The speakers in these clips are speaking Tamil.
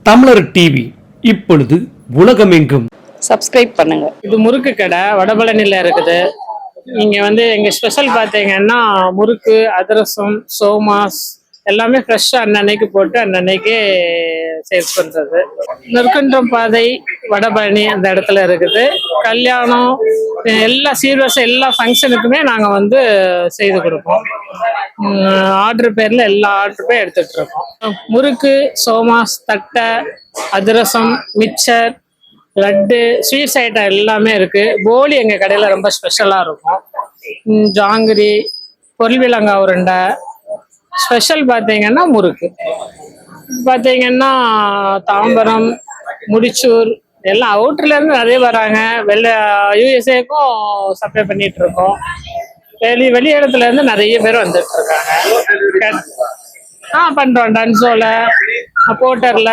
தமிழர் டிவி இப்பொழுது உலகமெங்கும் சப்ஸ்கிரைப் பண்ணுங்க. இது முறுக்கு கடை வடபழனியில் இருக்குது. இங்கே எங்கள் ஸ்பெஷல் பார்த்தீங்கன்னா முறுக்கு, அதிரசம், சோமாஸ் எல்லாமே ஃப்ரெஷ்ஷாக அன்னன்னைக்கு போட்டு அன்னன்னைக்கு சேல்ஸ் பண்ணுறது. நெற்குன்றம் பாதை வடபழனி அந்த இடத்துல இருக்குது. கல்யாணம் எல்லா சீர்வரிசை எல்லா ஃபங்க்ஷனுக்குமே நாங்கள் செய்து கொடுப்போம். ஆர்டர் பேரில் எல்லா ஆர்டருமே எடுத்துகிட்டு இருக்கோம். முறுக்கு, சோமாஸ், தட்டை, அதிரசம், மிக்சர், லட்டு, ஸ்வீட்ஸ் ஐட்டம் எல்லாமே இருக்கு. போலி எங்க கடையில ரொம்ப ஸ்பெஷலா இருக்கும். ஜாங்கிரி, பொருள்விலங்காய் உருண்டை, ஸ்பெஷல் பார்த்தீங்கன்னா முறுக்கு. பார்த்தீங்கன்னா தாம்பரம், முடிச்சூர் எல்லாம் அவுட்டர்ல இருந்து நிறைய வராங்க. யூஎஸ்ஏக்கும் சப்ளை பண்ணிட்டு இருக்கோம். வெளி இடத்துல இருந்து நிறைய பேர் வந்துட்டு இருக்காங்க. பண்றோம். டன்சோல, போர்ட்டர்ல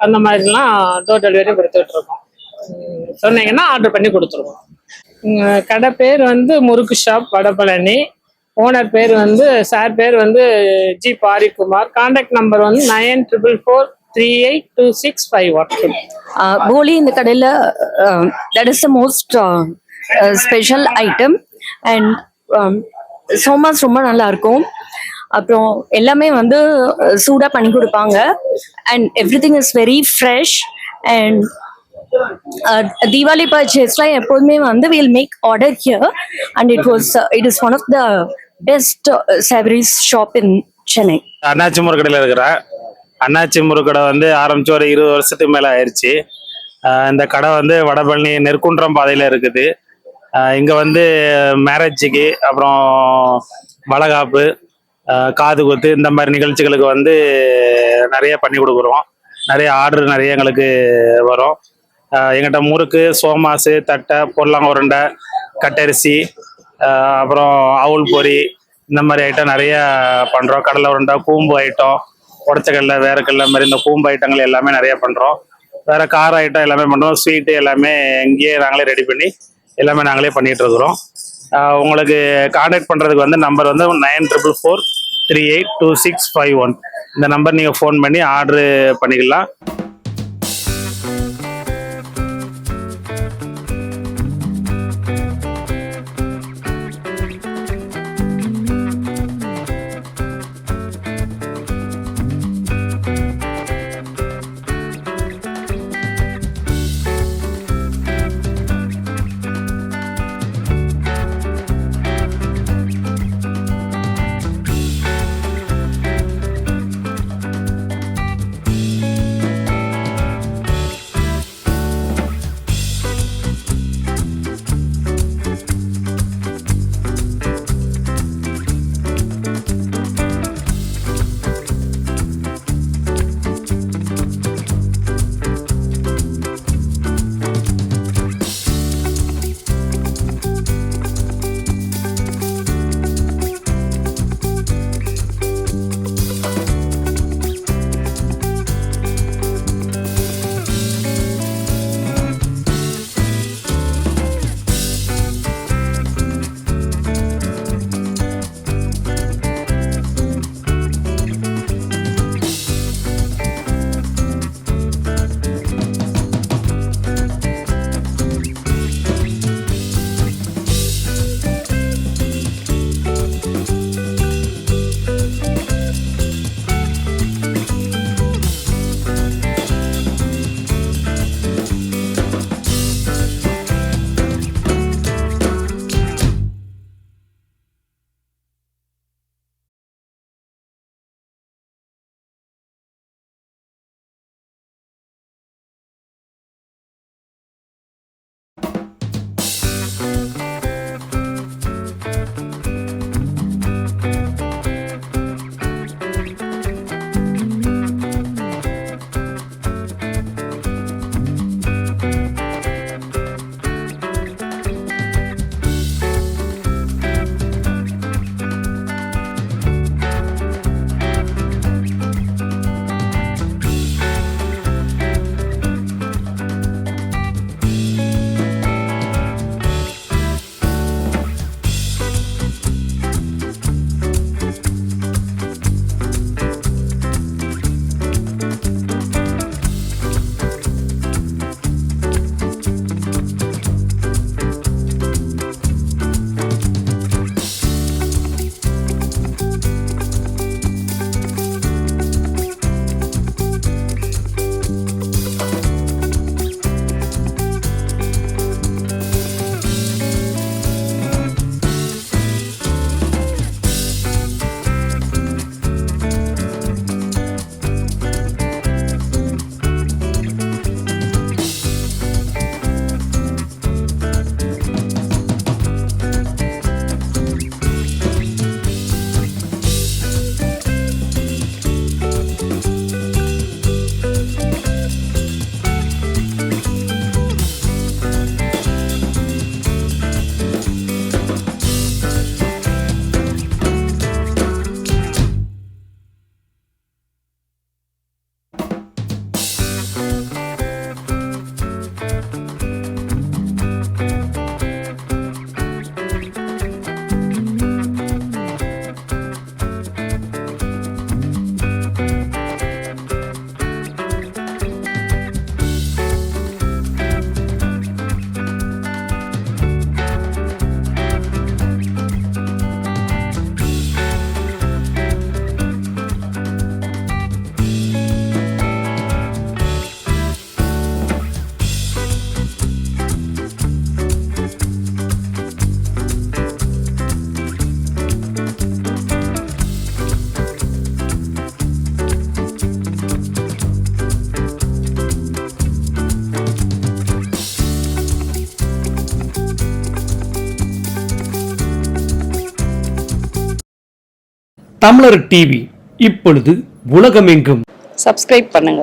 அந்த மாதிரிலாம் டோர் டெலிவரி கொடுத்துட்டு இருக்கோம். சொன்னீங்கன்னா ஆர்டர் பண்ணி கொடுத்துருவோம். கடை பேர் முறுக்கு ஷாப் வடபழனி. ஓனர் பேர் சார் பேர் ஜி பாரிக்குமார். Contact number 9443838651. போலி இந்த கடையில் that is the most special item. And somas ரொம்ப நல்லா இருக்கும். அப்புறம் எல்லாமே சூடாக பண்ணி கொடுப்பாங்க. And everything is very fresh. And Deepavali பர்ச்சேஸ்லாம் எப்போதுமே will make order here. And it is one of the best savouries shop in Chennai. அண்ணாச்சி முறுக்கடையில் இருக்கிறேன். அண்ணாச்சி முறுக்கடை ஆரம்பிச்சு ஒரு 20 வருஷத்துக்கு மேலே ஆயிடுச்சு. இந்த கடை வடபழனி நெற்குன்றம் பாதையில் இருக்குது. இங்கே மேரேஜுக்கு, அப்புறம் வளகாப்பு, காது குத்து இந்த மாதிரி நிகழ்ச்சிகளுக்கு நிறைய பண்ணி கொடுக்குறோம். நிறைய ஆர்டர் நிறைய எங்களுக்கு வரும். எங்கிட்ட முறுக்கு, சோமாசு, தட்டை, பொருளாங்க உருண்டை, கட்டரிசி, அப்புறம் அவுள் பொரி இந்த மாதிரி ஐட்டம் நிறைய பண்ணுறோம். கடலை உருண்டை, கூம்பு ஐட்டம், உடச்சக்கடலை, வேர்க்கடலை மாதிரி இந்த கூம்பு ஐட்டங்கள் எல்லாமே நிறைய பண்ணுறோம். வேறு கார ஐட்டம் எல்லாமே பண்ணுறோம். ஸ்வீட்டு எல்லாமே இங்கேயே நாங்களே ரெடி பண்ணி எல்லாமே நாங்களே பண்ணிகிட்டு இருக்கிறோம். உங்களுக்கு கான்டாக்ட் பண்ணுறதுக்கு நம்பர் 9443838651. இந்த நம்பர் நீங்கள் ஃபோன் பண்ணி ஆர்டரு பண்ணிக்கலாம். தமிழர் டிவி இப்பொழுது உலகமெங்கும். சப்ஸ்கிரைப் பண்ணுங்க.